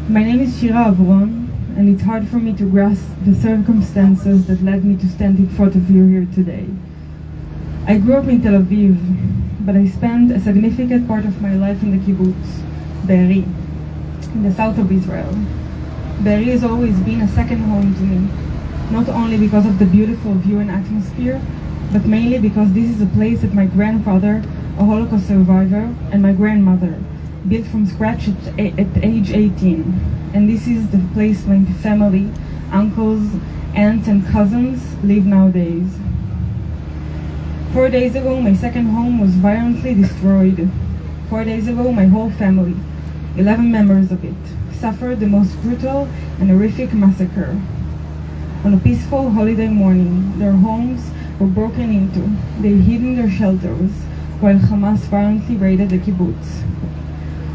My name is Shira Havron, and it's hard for me to grasp the circumstances that led me to stand in front of you here today. I grew up in Tel Aviv, but I spent a significant part of my life in the kibbutz, Be'eri, in the south of Israel. Be'eri has always been a second home to me, not only because of the beautiful view and atmosphere, but mainly because this is a place that my grandfather, a Holocaust survivor, and my grandmother built from scratch at age 18. And this is the place my family, uncles, aunts, and cousins live nowadays. 4 days ago, my second home was violently destroyed. 4 days ago, my whole family, 11 members of it, suffered the most brutal and horrific massacre. On a peaceful holiday morning, their homes were broken into. They hid in their shelters while Hamas violently raided the kibbutz.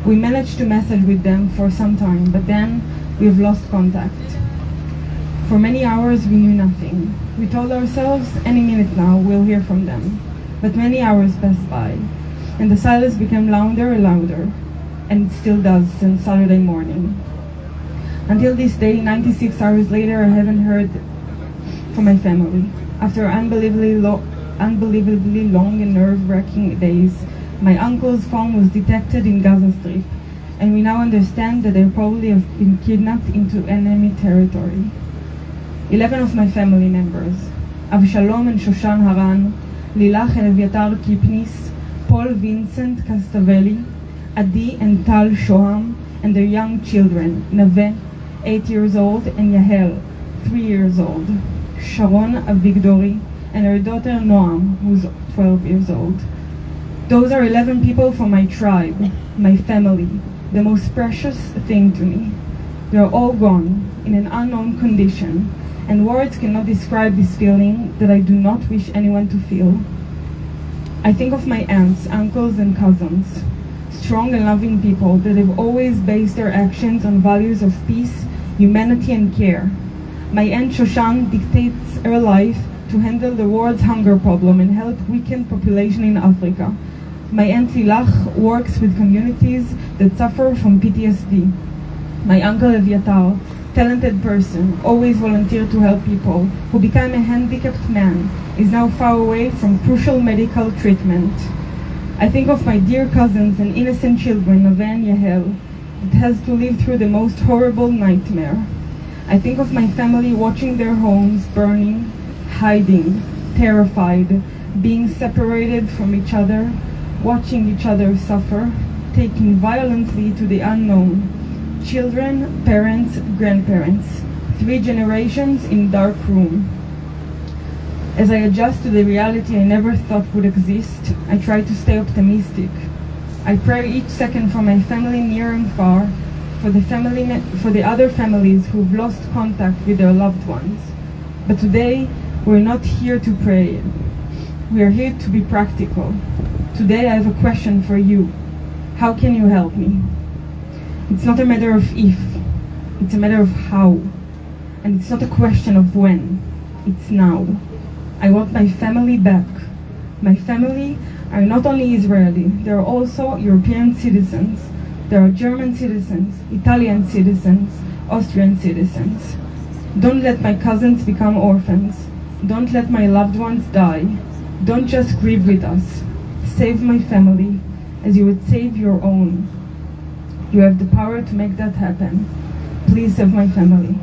We managed to message with them for some time, but then we've lost contact. For many hours we knew nothing. We told ourselves any minute now we'll hear from them. But many hours passed by, and the silence became louder and louder, and it still does since Saturday morning. Until this day, 96 hours later, I haven't heard from my family. After unbelievably long and nerve-wracking days, my uncle's phone was detected in Gaza Strip, and we now understand that they probably have been kidnapped into enemy territory. 11 of my family members, Avshalom and Shoshan Avshal, Lilach and Eviatar Kipnis, Paul Vincent Castavelli, Adi and Tal Shoham, and their young children, Naveh, 8 years old, and Yahel, 3 years old, Sharon Avigdori, and her daughter Noam, who's 12 years old. Those are 11 people from my tribe, my family, the most precious thing to me. They are all gone in an unknown condition, and words cannot describe this feeling that I do not wish anyone to feel. I think of my aunts, uncles, and cousins, strong and loving people that have always based their actions on values of peace, humanity, and care. My Aunt Shoshan dictates her life to handle the world's hunger problem and help weakened population in Africa. My Aunt Lilach works with communities that suffer from PTSD. My Uncle Eviatar, talented person, always volunteered to help people, who became a handicapped man, is now far away from crucial medical treatment. I think of my dear cousins and innocent children, Naveh and Yahel, that has to live through the most horrible nightmare. I think of my family watching their homes burning, hiding, terrified, being separated from each other, watching each other suffer, taken violently to the unknown. Children, parents, grandparents, 3 generations in dark room. As I adjust to the reality I never thought would exist, I try to stay optimistic. I pray each second for my family near and far, for the other families who've lost contact with their loved ones. But today, we're not here to pray. We are here to be practical. Today I have a question for you. How can you help me? It's not a matter of if, it's a matter of how. And it's not a question of when, it's now. I want my family back. My family are not only Israeli, they are also European citizens. There are German citizens, Italian citizens, Austrian citizens. Don't let my cousins become orphans. Don't let my loved ones die. Don't just grieve with us. Save my family as you would save your own. You have the power to make that happen. Please save my family.